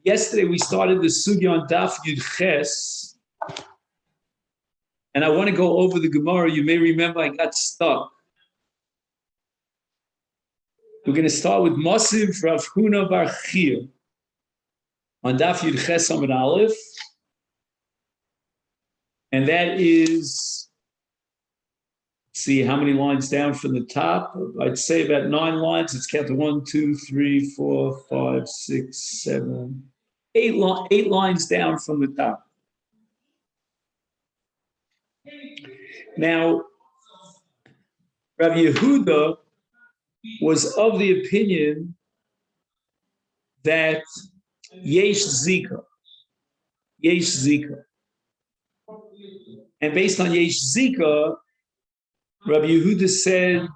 Yesterday we started the sugya on Daf Yud Ches, and I want to go over the Gemara. You may remember I got stuck. We're going to start with Mosiv Rav Huna Bar Chir on Daf Yud Ches Amud Aleph, and that is, let's see how many lines down from the top. I'd say about 9 lines. Let's count to 1, 2, 3, 4, 5, 6, 7, 8 lines down from the top. Now, Rav Yehuda was of the opinion that Yesh Zika. And based on Yesh Zika, Rabbi Yehuda said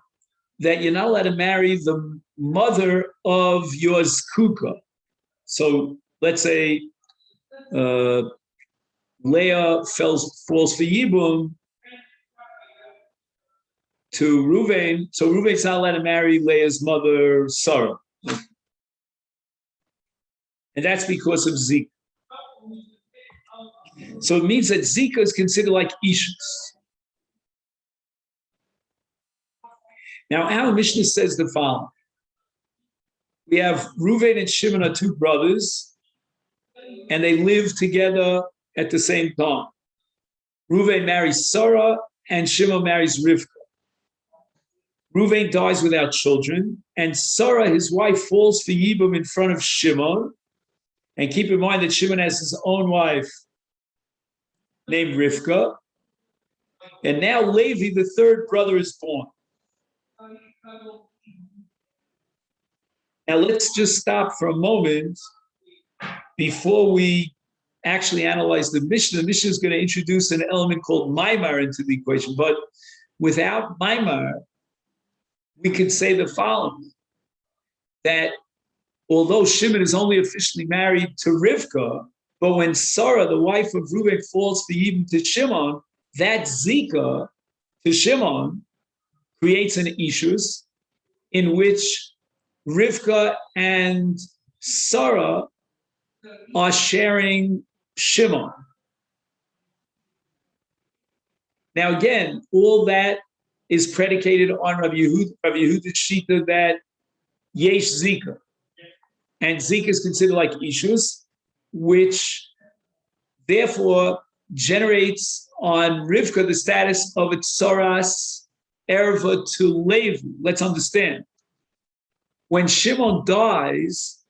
that you're not allowed to marry the mother of your zkuka. So let's say Leah falls for Yibum to Ruvain, so Ruvain's not allowed to marry Leah's mother, Sarah. And that's because of Zika. So it means that Zika is considered like Ishus. Now, our Mishnah says the following. We have Ruvain and Shimon are 2 brothers, and they live together at the same time. Ruvain marries Sarah, and Shimon marries Rivka. Ruvain dies without children, and Sarah, his wife, falls for Yibum in front of Shimon. And keep in mind that Shimon has his own wife named Rivka. And now Levi, the 3rd brother, is born. Now let's just stop for a moment before we actually analyze the Mishnah. The Mishnah is going to introduce an element called Maimar into the equation. But without Maimar, we could say the following, that although Shimon is only officially married to Rivka, but when Sarah, the wife of Reuben, falls for Yibum to Shimon, that Zika to Shimon creates an Ishus in which Rivka and Sarah are sharing Shimon. Now again, all that is predicated on Rabbi Yehuda's shita that Yesh Zika. And Zika is considered like Ishus, which therefore generates on Rivka the status of a Tsaras Erva to Levi. Let's understand. When Shimon dies,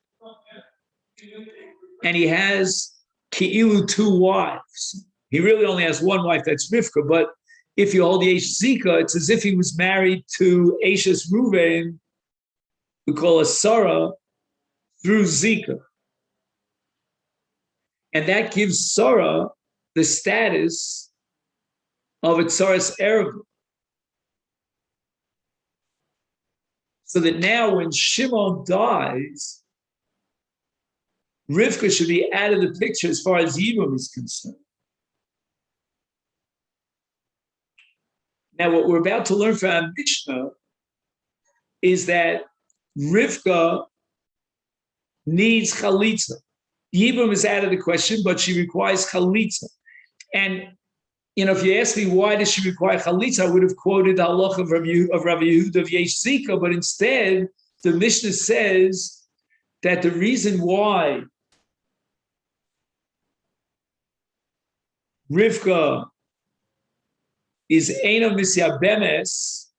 and he has Ki'ilu 2 wives, he really only has 1 wife, that's Rivka, but if you hold Yesh Zika, it's as if he was married to Ashes Ruvain, we call her Sarah, through Zika. And that gives Sarah the status of a Tsaras Erva. So that now when Shimon dies, Rivka should be out of the picture as far as Yibum is concerned. Now, what we're about to learn from our Mishnah is that Rivka needs chalitza. Yibum is out of the question, but she requires chalitza. And if you ask me why does she require chalitza, I would have quoted the halacha of Rabbi Yehuda of Yesh Zika, but instead the Mishnah says that the reason why Rivka is Eina Misyabemes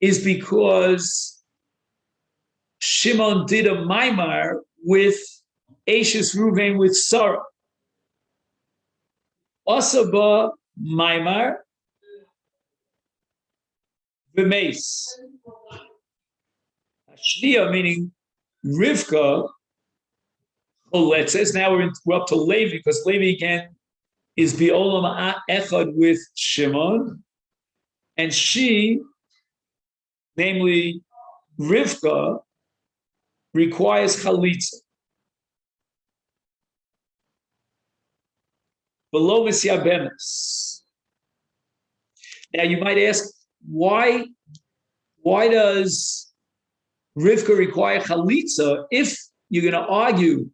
is because Shimon did a Maimar with Ashes Ruvain with Sarah. Asaba Maimar V'meis. Shnia, meaning Rivka, it says now we're up to Levi, because Levi again is Biolam Echad with Shimon, and she, namely Rivka, requires chalitza. Below Misyabemes. Now you might ask, why does Rivka require chalitza if you're going to argue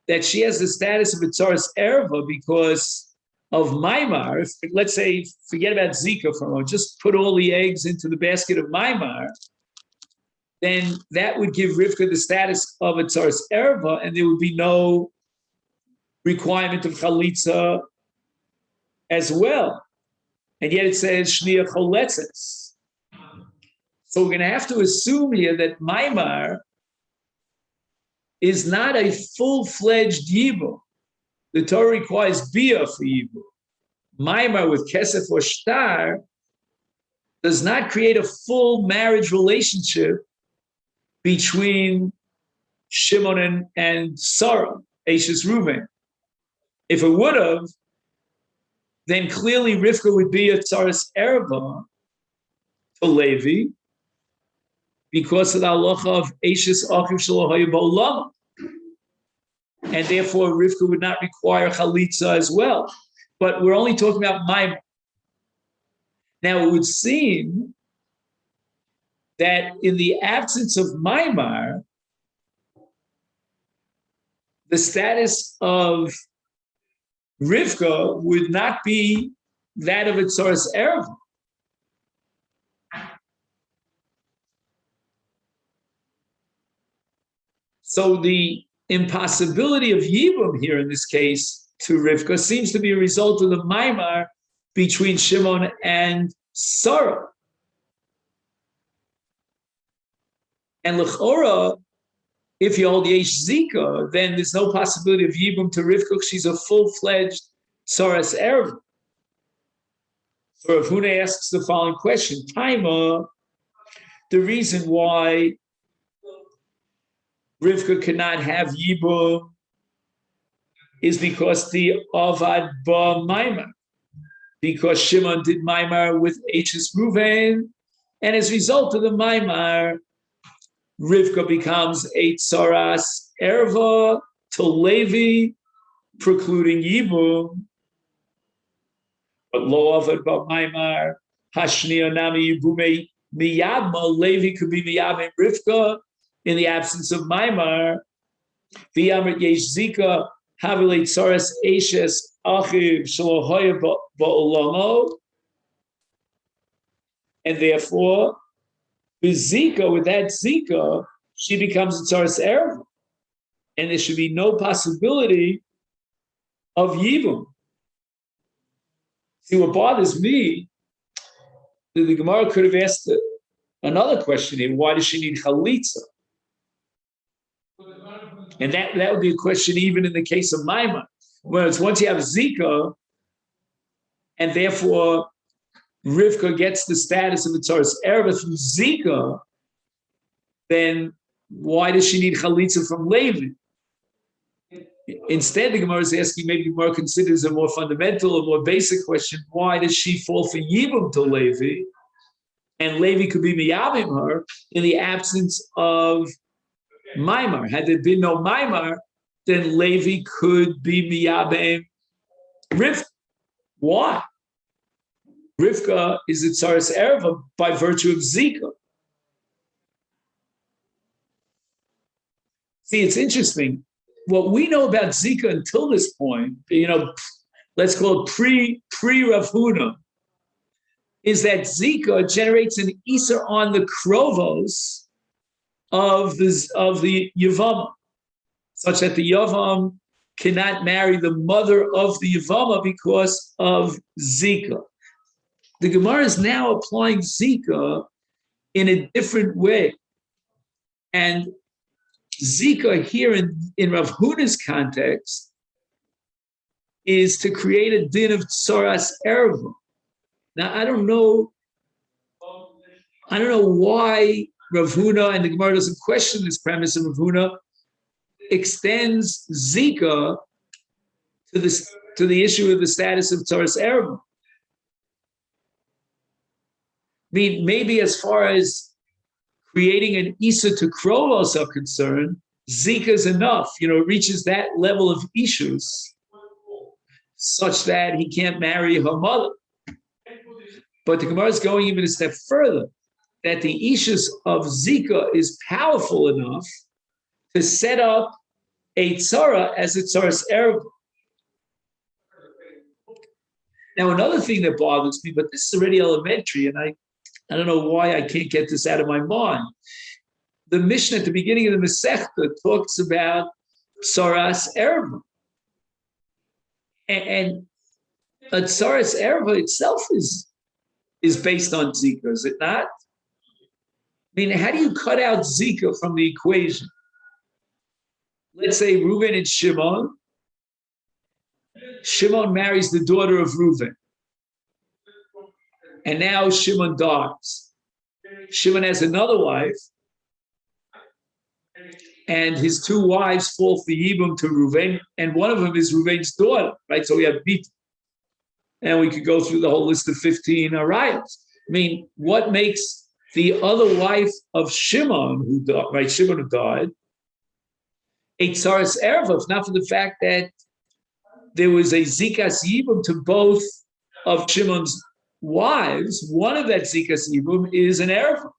that she has the status of a tzaras erva because of Maimar. Let's say, forget about Zika for a moment, just put all the eggs into the basket of Maimar, then that would give Rivka the status of a tzaras erva, and there would be no requirement of chalitza as well. And yet it says shnia choletzes. So we're going to have to assume here that Maimar is not a full-fledged yibum. The Torah requires bia for yibum. Maimar with kesef or shtar does not create a full marriage relationship between Shimon and Sarah, Ashes Reuven. If it would have, then clearly Rivka would be a tzaras erva to Levi because of the halacha of Ashes Achiv Shelo Haya Ba'olam. And therefore Rivka would not require chalitza as well. But we're only talking about Maimar. Now it would seem that in the absence of Maimar, the status of Rivka would not be that of a tzaras erva. So the impossibility of yibum here in this case to Rivka seems to be a result of the Maimar between Shimon and Sarah. And l'chora, if you hold yesh zika, then there's no possibility of yibum to Rivka. She's a full-fledged tzaras erva. So Rav Huna asks the following question: Taima, the reason why Rivka cannot have yibum is because the avad ba Maimar, because Shimon did Maimar with Ashes Reuven, and as a result of the Maimar, Rivka becomes a tzaras erva to Levi, precluding yibum. But lo avad ba Maimar, hashniya nami yibume miyabma, Levi could be miyabim Rivka in the absence of Maimar. V'yamrit yesh zika havilei tzaras Ashes achiv shelo haya ba'olamo, and therefore with Zika, with that Zika, she becomes a tzaras erva, and there should be no possibility of yibum. See, what bothers me, the Gemara could have asked another question here: why does she need chalitza? And that would be a question even in the case of Maimar. Whereas once you have Zika, and therefore Rivka gets the status of a tzaras erva through Zika, then why does she need chalitza from Levi? Instead, the Gemara is asking, maybe the Gemara considers a more fundamental, a more basic question: why does she fall for yibum to Levi, and Levi could be miyabim her in the absence of Maimar? Had there been no Maimar, then Levi could be miyabim Rivka. Why? Rivka is a tzaras erva by virtue of Zika. See, it's interesting. What we know about Zika until this point, let's call it pre-Rav Huna, is that Zika generates an Isser on the krovos of the Yavama, such that the Yavam cannot marry the mother of the Yavama because of Zika. The Gemara is now applying Zika in a different way. And Zika here in Rav Huna's context is to create a din of tzaras erva. Now, I don't know why Rav Huna, and the Gemara doesn't question this premise of Rav Huna, extends Zika to the issue of the status of tzaras erva. I mean, maybe as far as creating an Isa to Krovos are concerned, Zika is enough. It reaches that level of issues such that he can't marry her mother. But the Gemara is going even a step further. that the Ishus of Zika is powerful enough to set up a tzara as a tzaras erva. Now, another thing that bothers me, but this is already elementary, and I don't know why I can't get this out of my mind. The Mishnah at the beginning of the Masechta talks about tzaras erva. And a tzaras erva itself is based on Zika, is it not? I mean, how do you cut out Zika from the equation? Let's say Reuven and Shimon. Shimon marries the daughter of Reuven. And now Shimon dies. Shimon has another wife. And his two wives fall for Yibum to Reuven. And one of them is Reuven's daughter, right? So we have Bit. And we could go through the whole list of 15 arayos. I mean, what makes the other wife of Shimon, who died, right? Shimon who died, a tzaras erva, if not for the fact that there was a zikas yibum to both of Shimon's wives. One of that zikas yibum is an erva.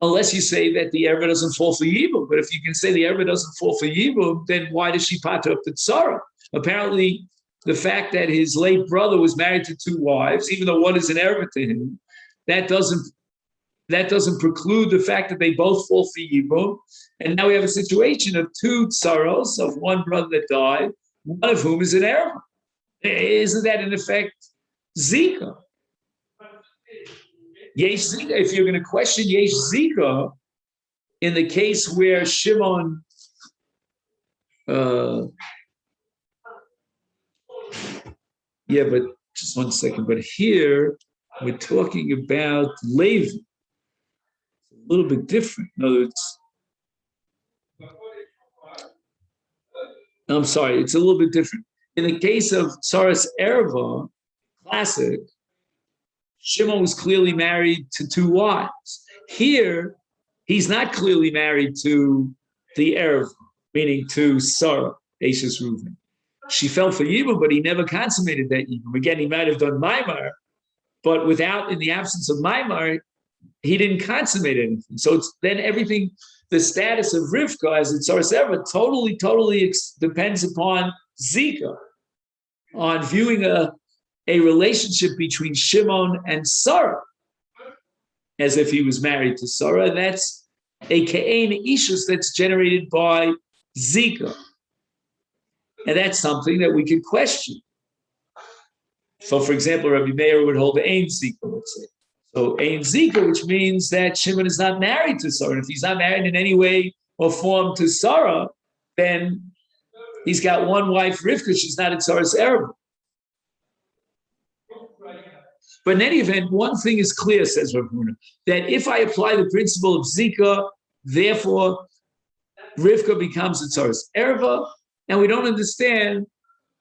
Unless you say that the erva doesn't fall for yibum. But if you can say the erva doesn't fall for yibum, then why does she pater up the tzara? Apparently, the fact that his late brother was married to two wives, even though one is an erva to him, that doesn't preclude the fact that they both fall for yibum. And now we have a situation of two tsaros, of one brother that died, one of whom is an erva. Isn't that in effect Zika? Yesh Zika, if you're going to question Yesh Zika, in the case where Shimon yeah, but just one second. But here we're talking about Levi. It's a little bit different. In other words, I'm sorry, it's a little bit different. In the case of tzaras erva, classic, Shimon was clearly married to two wives. Here, he's not clearly married to the erva, meaning to Sarah, Ashes Reuven. She fell for Yibum, but he never consummated that Yibum. Again, he might have done Maimar, but in the absence of Maimar, he didn't consummate anything. So it's then everything, the status of Rivka as it's tzaras erva totally depends upon Zika, on viewing a relationship between Shimon and Sarah as if he was married to Sarah. And that's a Ke'en Ishus that's generated by Zika. And that's something that we can question. So, for example, Rabbi Meir would hold Ein Zika, let's say. So, Ein Zika, which means that Shimon is not married to Sarah. If he's not married in any way or form to Sarah, then he's got one wife, Rivka. She's not in tzaras erva. But in any event, one thing is clear, says Rav Huna, that if I apply the principle of Zika, therefore Rivka becomes a tzaras erva. And we don't understand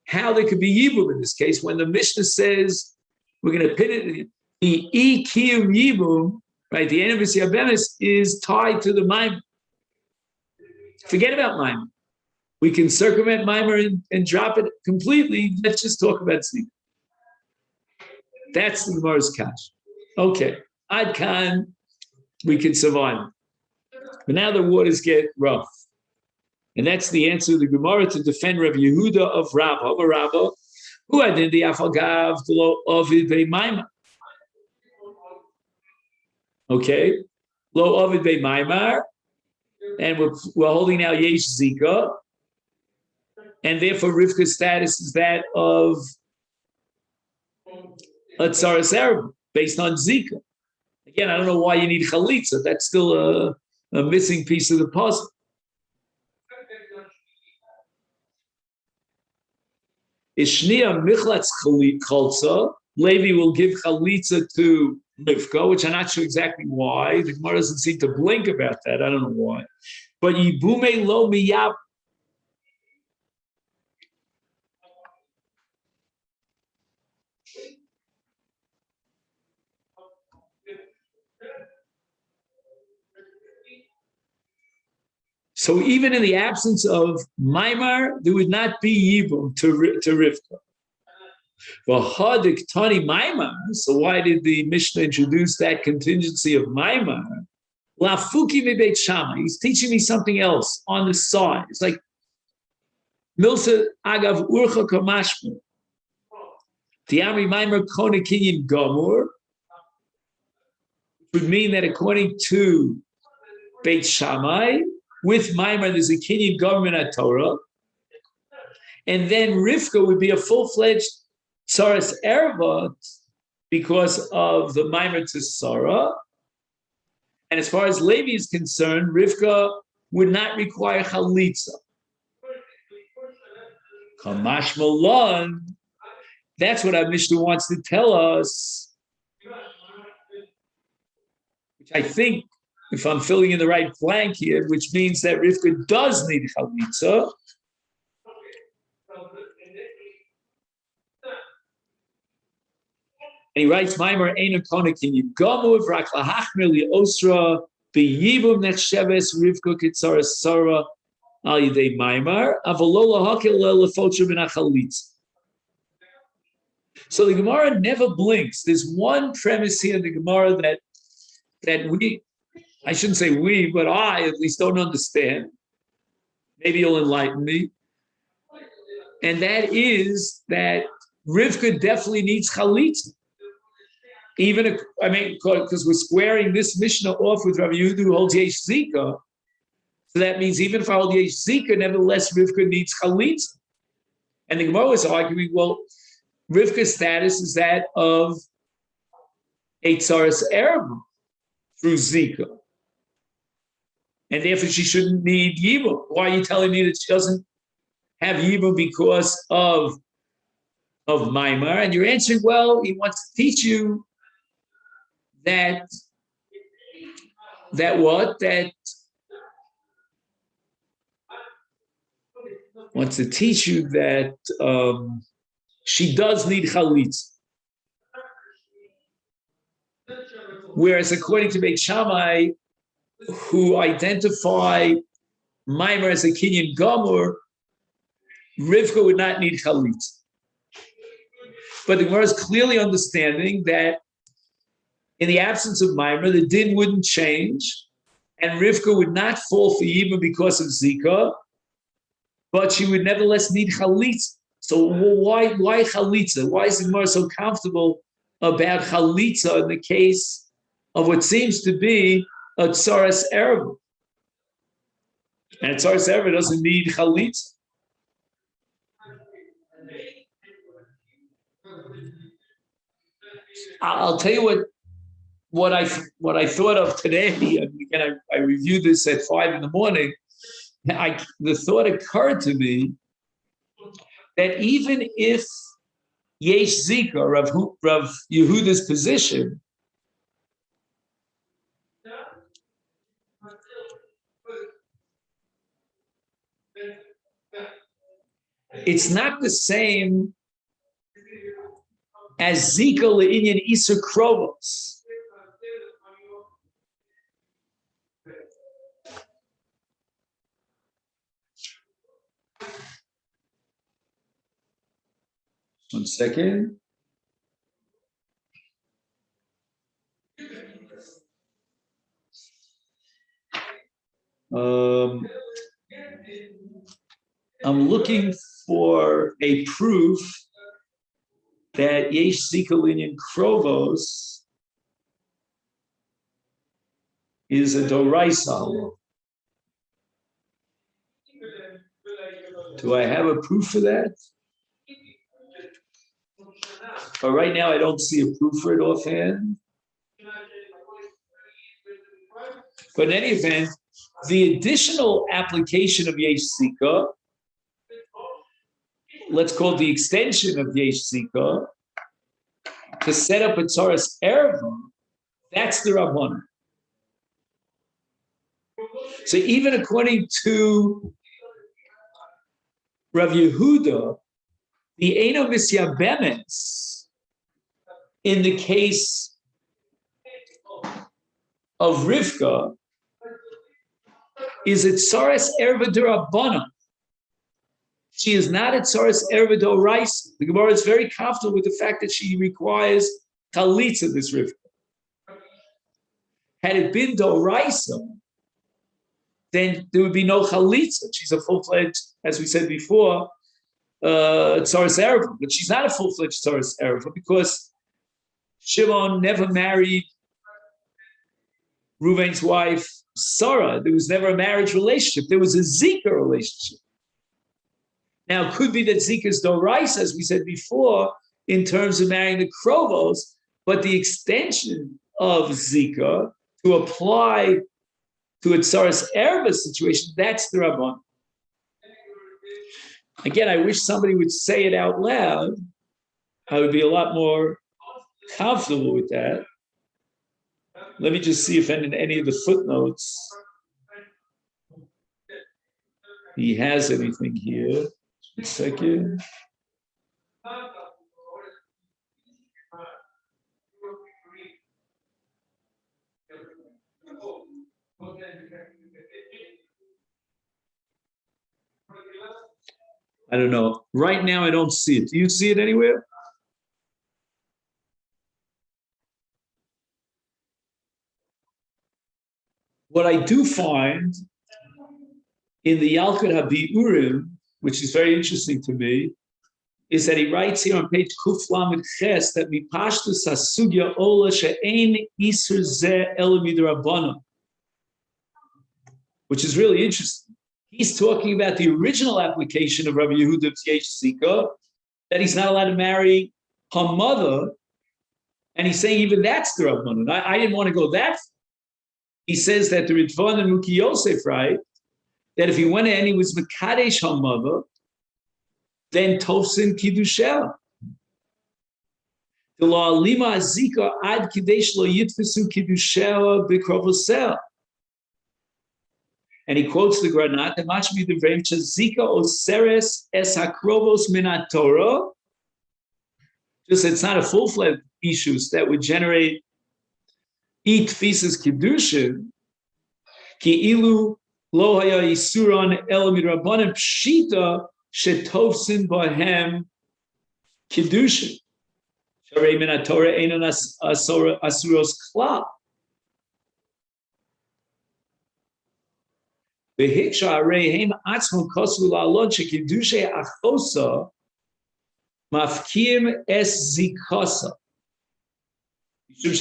how there could be Yibum in this case when the Mishnah says we're going to pin it. The Kiyum Yibum, right? The Enevis Yabemis is tied to the Maimon. Forget about Maimon. We can circumvent Maimon and drop it completely. Let's just talk about Zika. That's the Gemara's kash. Okay, Ad Kan, we can survive. But now the waters get rough. And that's the answer of the Gemara to defend Rabbi Yehuda of Rabbah, who had in the Afagav, the Lo Ovid Bei Maimar. Okay, Lo Ovid Bei Maimar, and we're holding now Yesh Zika, and therefore Rivka's status is that of a tzaras erva based on Zika. Again, I don't know why you need chalitza. That's still a missing piece of the puzzle. Ishniya michlatz chalza. Levi will give chalitza to Rivka, which I'm not sure exactly why. The Gemara doesn't seem to blink about that. I don't know why. But yibume lo miyab. So even in the absence of Maimar, there would not be Yibum to Rivka. V'hadik tani maimar. So why did the Mishnah introduce that contingency of maimar? Lafuki mi Beit Shammai. He's teaching me something else on the side. It's like Milsa agav urcha kamashmu. Tiamri maimar kona kinyan gamur would mean that according to Beit Shammai, with maimar there's a kinyan gamur in Torah, and then Rivka would be a full-fledged tsaras erva because of the maimar to Sarah. And as far as Levi is concerned, Rivka would not require chalitza. Kamash Malon, that's what our Mishnah wants to tell us, which I think, if I'm filling in the right blank here, which means that Rivka does need chalitza. And he writes, Maimer Eina Kona Kinyan Gamu Vrak Lahachmir Li Osra B'Yibum Nechsheves Rivka Kitzara Sarah Al Yidei Maimar Avalola Hakel Lefotra B'Nachalitz. So the Gemara never blinks. There's one premise here in the Gemara that we, I shouldn't say we, but I at least don't understand. Maybe you'll enlighten me. And that is that Rivka definitely needs chalitza. Even, because we're squaring this Mishnah off with Rabbi Yehuda who holds Yesh Zika. So that means even if I hold Yesh Zika, nevertheless Rivka needs chalitza. And the Gemara was arguing, well, Rivka's status is that of a tsaras erva through Zika. And therefore she shouldn't need Yibum. Why are you telling me that she doesn't have Yibum because of Maimar? And you're answering, well, he wants to teach you that wants to teach you that she does need chalitz. Whereas according to Beit Shammai, who identify Maimar as a kinyan gamur, Rivka would not need chalitz. But the Gemara is clearly understanding that in the absence of Maimar, the din wouldn't change, and Rivka would not fall for Yibum because of Zika, but she would nevertheless need chalitza. So why chalitza? Why is the Gemara so comfortable about chalitza in the case of what seems to be a tsaras erva? And a tsaras erva doesn't need chalitza. I'll tell you what I thought of today. And again, I reviewed this at 5 a.m. The thought occurred to me that even if Yesh Zika, Rav Yehuda's position, it's not the same as Zika le'inyan Isur Krovos. One second. I'm looking for a proof that Yesh Zika Linyan Krovos is a Doraisa. Do I have a proof for that? But right now I don't see a proof for it offhand. But in any event, the additional application of Yesh Zika, let's call it the extension of Yesh Zika, to set up a tsaras erva, that's the Rabbanan. So even according to Rav Yehuda, the Eino Misyabemes, in the case of Rivka, is a tsaras erva d'Rabbanan. She is not at Tzaras Erva Doraisa. The Gemara is very comfortable with the fact that she requires Chalitza, this Rivka. Had it been Doraisa, then there would be no Chalitza. She's a full-fledged, as we said before, Tzaras Erva. But she's not a full-fledged Tzaras Erva because Shimon never married Reuven's wife, Sarah. There was never a marriage relationship. There was a Zika relationship. Now, it could be that Zika is Doraisa, as we said before, in terms of marrying the Krovos, but the extension of Zika to apply to a Tzaras Erva situation, that's the Rabban. Again, I wish somebody would say it out loud. I would be a lot more comfortable with that. Let me just see if in any of the footnotes he has anything here. Just a second. I don't know. Right now, I don't see it. Do you see it anywhere? What I do find in the Yalkut HaBi'urim, which is very interesting to me, is that he writes here on page Kuf Lamed Ches that Mipashtus Hasugya Ola She'ein Isur Zeh Ela Midrabbanan, which is really interesting. He's talking about the original application of Rabbi Yehuda Yesh Zika, that he's not allowed to marry her mother, and he's saying even that's the Rabbanan. I didn't want to go that far. He says that the Ritvan and Muki Yosef, right, that if he went in and he was Mekadesh her mother, then Tofsin Kiddushel. The law Lima Zika Ad Kidesh Lo Yitfisu Kiddushel Bikrovosel. And he quotes the Granat, the Machmi the Vrem Zika Oseres Es Hakrovos Minatora. Just it's not a full-fledged issues that would generate Tfisas Kiddushin, Ki ilu lo haya isuron el midrabanan pshita shetovsin bahem Kiddushin. Sharei min haTorah einon asuros klal. Behiksha arei heim atzmon kosu la'alon shekiddushay achosa mafkim es zikasa. So we see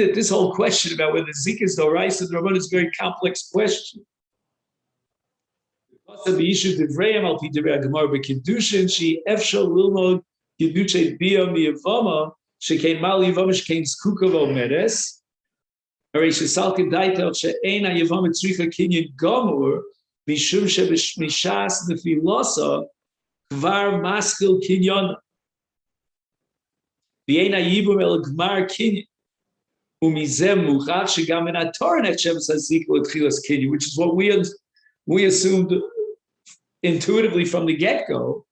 that this whole question about whether Zika is Doraisa or Rabban is a very complex question. Because of the issue of Vrayim al Pidrei Gemara b'Kiddushin, she efshal lilmod Kiddushay bia miyavama shekein mal yavama shekein zkuka v'omeres. Hare shesalkin daita she'ein ha'yavama tzricha kinyan gamur. Mishum shebishmishas nefilosa kvar maskil kinyon. V'yein ha'yibum el gmar kinyon. Umizem muchav shegam in haTorah nechshem sazik l'tchilas kinyon, which is what we assumed intuitively from the get-go,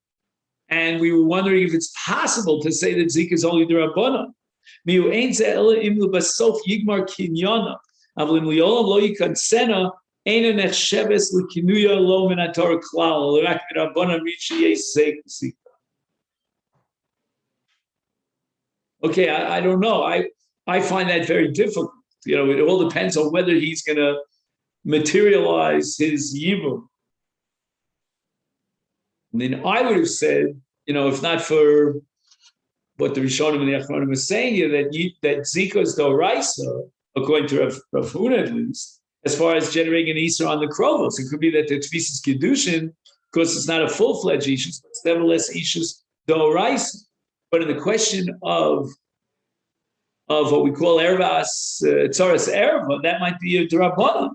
and we were wondering if it's possible to say that Zika is only the Rabbanan. Miu ein ze ela imlu basof yigmar kinyona avlim liolam lo yikansena. Okay, I don't know. I find that very difficult. You know, it all depends on whether he's going to materialize his yibum. And then I would have said, you know, if not for what the Rishonim and the Achronim were saying here, that Zika is Doraisa, according to Rav Huna at least, as far as generating an Isser on the Krovos. It could be that the Tfisas Kiddushin, because it's not a full-fledged Ishus, but it's nevertheless Ishus Doraisa. But in the question of what we call Ervas, Tzaras Erva, that might be a Drabbanan.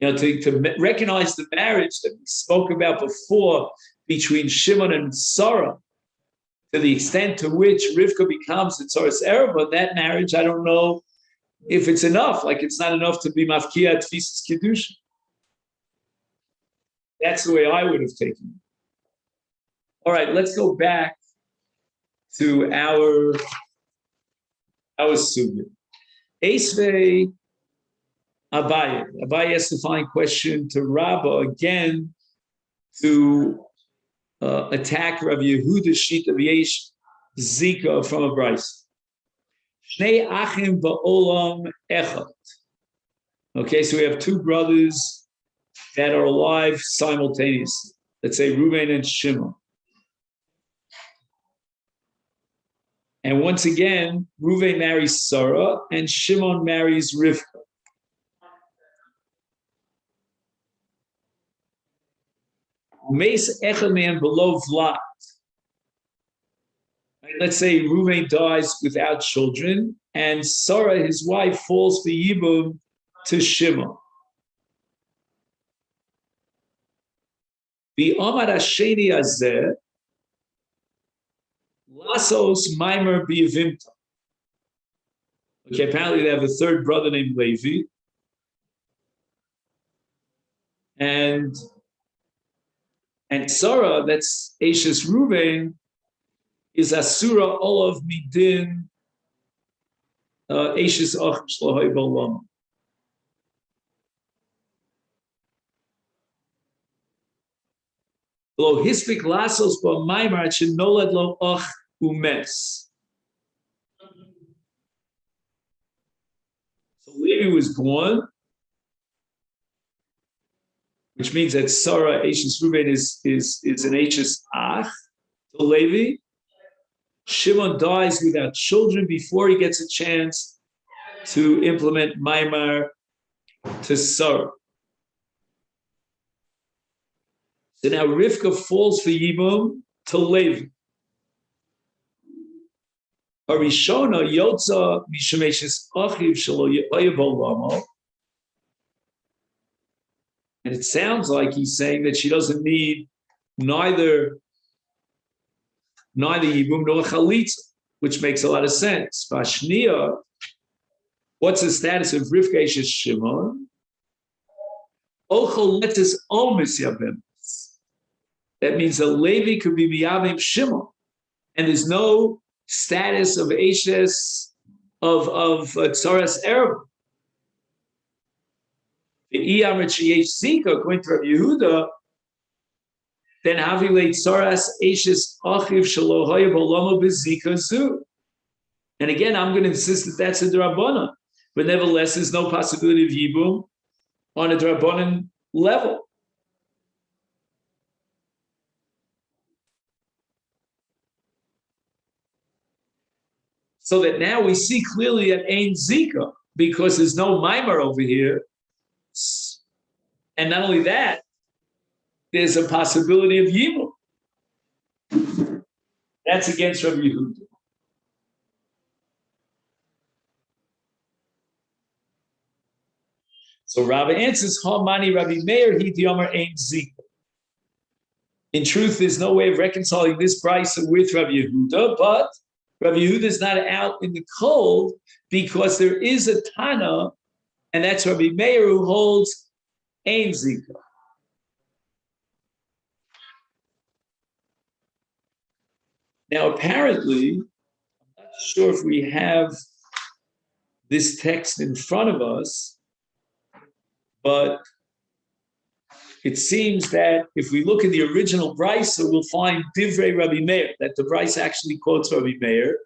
You know, to recognize the marriage that we spoke about before between Shimon and Sarah, to the extent to which Rivka becomes the Tzaras Erva, that marriage, I don't know if it's enough, like it's not enough to be mafkia tfisas kiddushin. That's the way I would have taken it. All right, let's go back to our sugya. Esvei Abaye. Abaye has to find question to Rabbah again to attack Rav Yehuda's sheet of Yesh Zika from a Bryce. Shnei achim ba'olam echad. Okay, so we have two brothers that are alive simultaneously. Let's say Reuven and Shimon. And once again, Reuven marries Sarah and Shimon marries Rivka. Meis echad man below Vlad. Let's say Reuven dies without children, and Sarah, his wife, falls for Yibum to Shimon. The Amar Hasheni Azeh, Lasos Maimer B'Yevimta. Okay, apparently they have a third brother named Levi. And Sarah, that's Ashes Reuven, is Asura Olav Midin Ashes Ach Shlohai Bolam. Lo hispik lasos ba maimar shenolad lo ach umes. So Levi was born, which means that Sarah Ashes Reuven is an Ashes Ach to Levi. Shimon dies without children before he gets a chance to implement Maimar to Sarah. So now Rivka falls for Yibum to Levi. Arishona Yotza Mishumeshes Achiv Shelo Yevol Lamo. And it sounds like he's saying that she doesn't need neither Yibum nor Chalitza, which makes a lot of sense. Vashnia, what's the status of Rivka Ashes Shimon? Ochol letis omis yabim. That means that Levi could be miyavim Shimon, and there's no status of Ashes of Tzaras Erev. The Iyamrit Sheyesh Zika, according to Rav Yehuda, then Havilei Tzaras Ashes Achiv Shelo Haya Bolamo Bezika Zu. And again, I'm going to insist that that's a D'Rabbanan, but nevertheless, there's no possibility of Yibum on a D'Rabbanan level. So that now we see clearly that ain't Zika, because there's no Maimar over here. And not only that, there's a possibility of Yibum. That's against Rabbi Yehuda. So Rabbi answers, Hamani Rabbi Meir, he Yomar ain't Zika. In truth, there's no way of reconciling this price with Rabbi Yehuda, but Rabbi Yehuda is not out in the cold because there is a Tana, and that's Rabbi Meir who holds Ein Zika. Now, apparently, I'm not sure if we have this text in front of us, but it seems that if we look at the original Brisa, we'll find Divrei Rabbi Meir, that the Brisa actually quotes Rabbi Meir,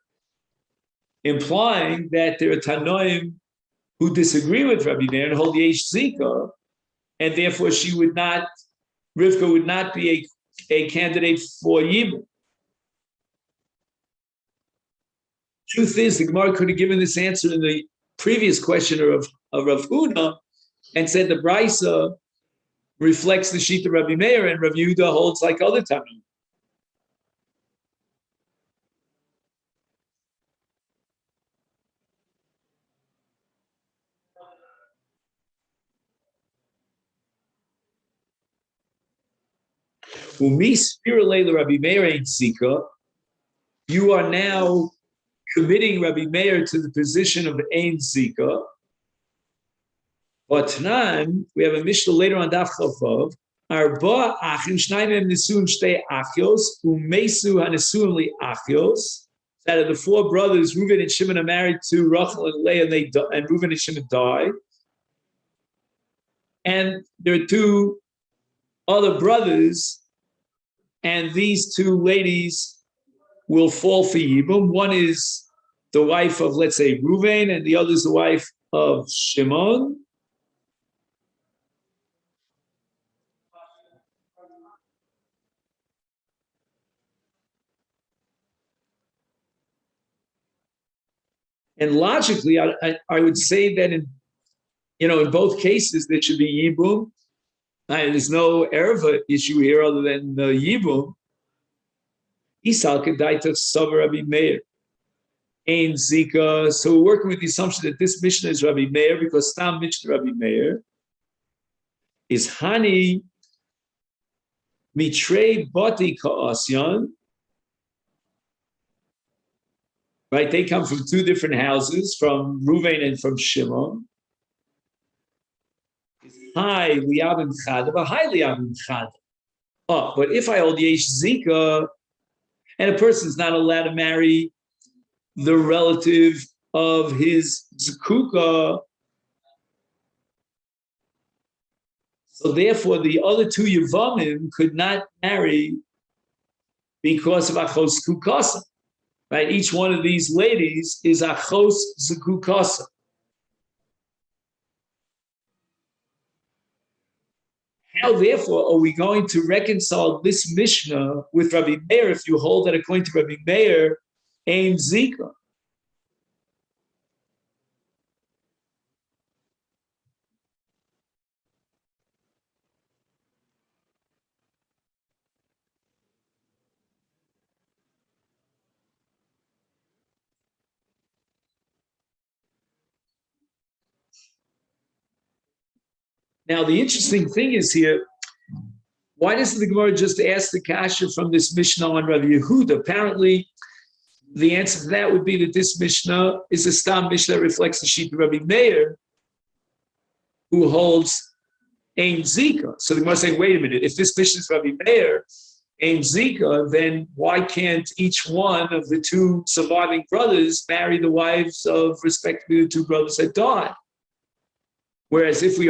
implying that there are Tanoim who disagree with Rabbi Meir and hold Yesh Zika, and therefore Rivka would not be a candidate for Yibum. Truth is, the Gemara could have given this answer in the previous questioner of Rav Huna and said the Brisa reflects the Shita Rabbi Meir and Rav Yehuda holds like other Tanoim. Rabbi Meir ain't Zika. You are now committing Rabbi Meir to the position of Ein Zika. But Tanan, we have a Mishnah later on Daf Chavav. Arba achim shnayim nesuim shtei achios umesu hanesuim li achios. That of the four brothers, Reuven and Shimon are married to Rachel and Leah, and Reuven and Shimon die. and there are two other brothers, and these two ladies will fall for Yibum. One is the wife of, let's say, Ruvain, and the other is the wife of Shimon. And logically, I would say that in both cases there should be Yibum. There's no Erva issue here other than Yibum. Isal Kedaita Savar Rabbi Meir. Ain Zika. So we're working with the assumption that this Mishnah is Rabbi Meir because Stam Mishnah Rabbi Meir is Hani Mitrei Bati Ka'asyan. Right? They come from two different houses, from Ruvain and from Shimon. Hi, Liabim Chada, but hi, Liabim Chada. Oh, but if I hold Yesh Zika, and a person's not allowed to marry the relative of his Zakuka, so therefore the other two Yevamim could not marry because of Achos Kukasa. Right? Each one of these ladies is Achos Zakukasa. How, therefore, are we going to reconcile this Mishnah with Rabbi Meir if you hold that according to Rabbi Meir, Ein Zika? Now, the interesting thing is here, why doesn't the Gemara just ask the kasha from this Mishnah on Rabbi Yehuda? Apparently, the answer to that would be that this Mishnah is a Stam Mishnah that reflects the sheet of Rabbi Meir, who holds Ein Zika. So the Gemara is saying, wait a minute, if this Mishnah is Rabbi Meir, Ein Zika, then why can't each one of the two surviving brothers marry the wives of respectively the two brothers that died? Whereas if we